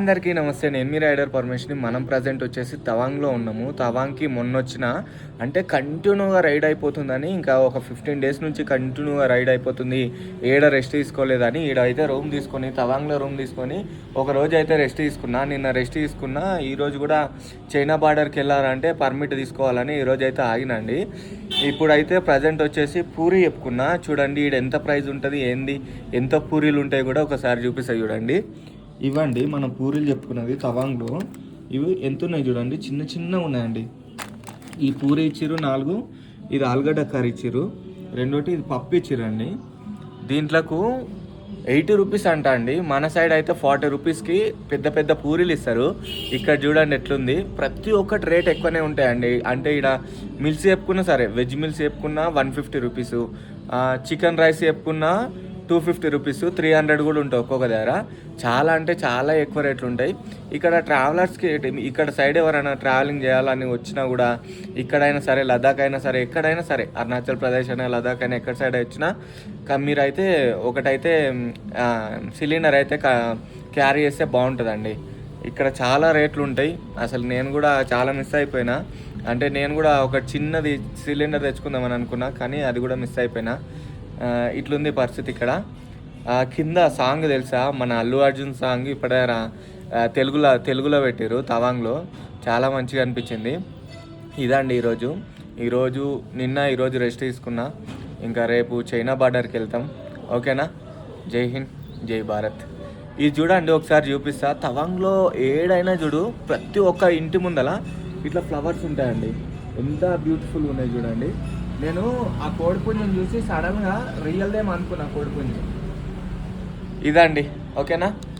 అందరికీ నమస్తే. నేను మీ రైడర్ పరమేష్ని. మనం ప్రజెంట్ వచ్చేసి తవాంగ్లో ఉన్నాము. తవాంగ్కి మొన్నొచ్చిన అంటే కంటిన్యూగా రైడ్ అయిపోతుందని, ఇంకా ఒక 15 డేస్ నుంచి కంటిన్యూగా రైడ్ అయిపోతుంది, ఏడ రెస్ట్ తీసుకోలేదని ఈడైతే రూమ్ తీసుకొని, తవాంగ్లో రూమ్ తీసుకొని ఒక రోజు అయితే రెస్ట్ తీసుకున్నా. నిన్న రెస్ట్ తీసుకున్నా. ఈరోజు కూడా చైనా బార్డర్కి వెళ్ళాలంటే పర్మిట్ తీసుకోవాలని ఈరోజు అయితే ఆగినండి. ఇప్పుడైతే ప్రజెంట్ వచ్చేసి పూరి చెప్పుకున్నా. చూడండి ఈడ ఎంత ప్రైస్ ఉంటుంది, ఏంది, ఎంత పూరీలు ఉంటాయి కూడా ఒకసారి చూపిస్తాయి చూడండి. ఇవ్వండి మనం పూరీలు చెప్పుకున్నది తవాంగ్లో. ఇవి ఎంత ఉన్నాయి చూడండి, చిన్న చిన్న ఉన్నాయండి. ఈ పూరి ఇచ్చిర్రు 4, ఇది ఆలుగడ్డ కర్రీ ఇచ్చిర్రు, రెండోటి ఇది పప్పు ఇచ్చిరండి. దీంట్లకు 80 రూపీస్ అంట అండి. మన సైడ్ అయితే 40 రూపీస్కి పెద్ద పెద్ద పూరీలు ఇస్తారు. ఇక్కడ చూడండి ఎట్లుంది, ప్రతి ఒక్కటి రేట్ ఎక్కువనే ఉంటాయండి. అంటే ఇక్కడ మిల్స్ చెప్పుకున్నా సరే, వెజ్ మిల్స్ చెప్పుకున్నా 150 రూపీసు, చికెన్ రైస్ చెప్పుకున్నా 250 రూపీస్, 300 కూడా ఉంటాయి ఒక్కొక్క దగ్గర. చాలా అంటే చాలా ఎక్కువ రేట్లు ఉంటాయి ఇక్కడ. ట్రావెలర్స్కి ఇక్కడ సైడ్ ఎవరైనా ట్రావెలింగ్ చేయాలని వచ్చినా కూడా, ఇక్కడైనా సరే, లదాఖ్ అయినా సరే, ఎక్కడైనా సరే, అరుణాచల్ ప్రదేశ్ అయినా, లదాఖ్ అయినా, ఎక్కడ సైడ్ వచ్చినా మీరైతే ఒకటైతే సిలిండర్ అయితే క్యారీ చేస్తే బాగుంటుందండి. ఇక్కడ చాలా రేట్లు ఉంటాయి. అసలు నేను కూడా చాలా మిస్ అయిపోయినా. అంటే నేను కూడా ఒక చిన్నది సిలిండర్ తెచ్చుకుందామని అనుకున్నా, కానీ అది కూడా మిస్ అయిపోయినా. ఇట్లుంది పరిస్థితి ఇక్కడ. కింద సాంగ్ తెలుసా, మన అల్లు అర్జున్ సాంగ్ ఇప్పుడే తెలుగులో పెట్టారు తవాంగ్లో. చాలా మంచిగా అనిపించింది. ఇదండి ఈరోజు ఈరోజు రెస్ట్ తీసుకున్నా. ఇంకా రేపు చైనా బార్డర్కి వెళ్తాం. ఓకేనా? జై హింద్, జై భారత్. ఇది చూడండి ఒకసారి చూపిస్తా. తవాంగ్లో ఏడైనా చూడు, ప్రతి ఒక్క ఇంటి ముందల ఇట్లా ఫ్లవర్స్ ఉంటాయండి. ఎంత బ్యూటిఫుల్ ఉన్నాయి చూడండి. నేను ఆ కోడిపుంజుని చూసి సడన్గా రియల్దేమో అనుకున్నా కోడిపుంజు. ఇదండి. ఓకేనా?